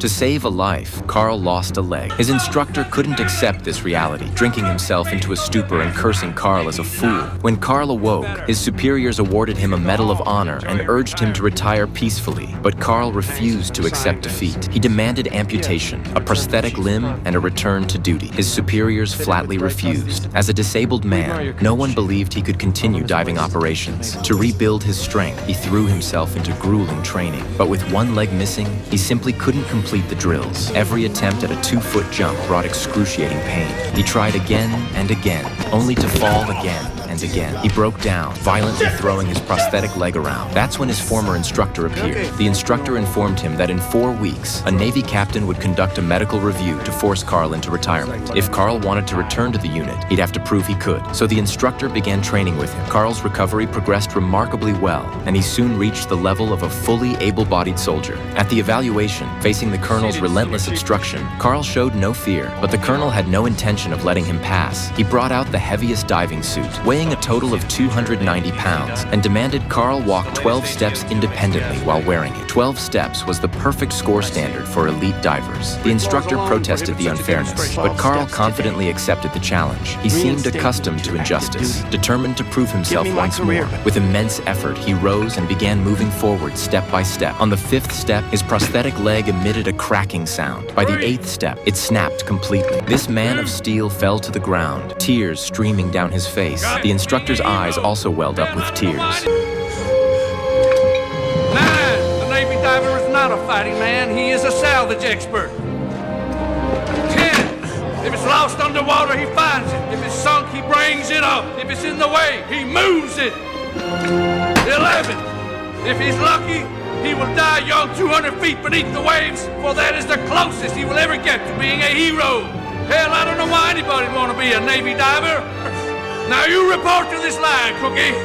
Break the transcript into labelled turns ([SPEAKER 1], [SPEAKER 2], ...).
[SPEAKER 1] To save a life, Carl lost a leg. His instructor couldn't accept this reality, drinking himself into a stupor and cursing Carl as a fool. When Carl awoke, his superiors awarded him a Medal of Honor and urged him to retire peacefully, but Carl refused to accept defeat. He demanded amputation, a prosthetic limb, and a return to duty. His superiors flatly refused. As a disabled man, no one believed he could continue diving operations. To rebuild his strength, he threw himself into grueling training. But with one leg missing, he simply couldn't complete the drills. Every attempt at a 2-foot jump brought excruciating pain. He tried again and again, only to fall again and again. He broke down, violently throwing his prosthetic leg around. That's when his former instructor appeared. The instructor informed him that in 4 weeks, a Navy captain would conduct a medical review to force Carl into retirement. If Carl wanted to return to the unit, he'd have to prove he could. So the instructor began training with him. Carl's recovery progressed remarkably well, and he soon reached the level of a fully able-bodied soldier. At the evaluation, facing the colonel's relentless instruction, Carl showed no fear, but the colonel had no intention of letting him pass. He brought out the heaviest diving suit, weighing a total of 290 pounds, and demanded Carl walk 12 steps independently while wearing it. 12 steps was the perfect score standard for elite divers. The instructor protested the unfairness, but Carl confidently accepted the challenge. He seemed accustomed to injustice, determined to prove himself once more. With immense effort, he rose and began moving forward step by step. On the 5th step, his prosthetic leg emitted a cracking sound. By the 8th step, it snapped completely. This man of steel fell to the ground, tears streaming down his face. The instructor's eyes also welled up with tears.
[SPEAKER 2] 9. The Navy diver is not a fighting man. He is a salvage expert. 10. If it's lost underwater, he finds it. If it's sunk, he brings it up. If it's in the way, he moves it. 11. If he's lucky, he will die young 200 feet beneath the waves, for that is the closest he will ever get to being a hero. Hell, I don't know why anybody'd want to be a Navy diver. Now you report to this line, Cookie.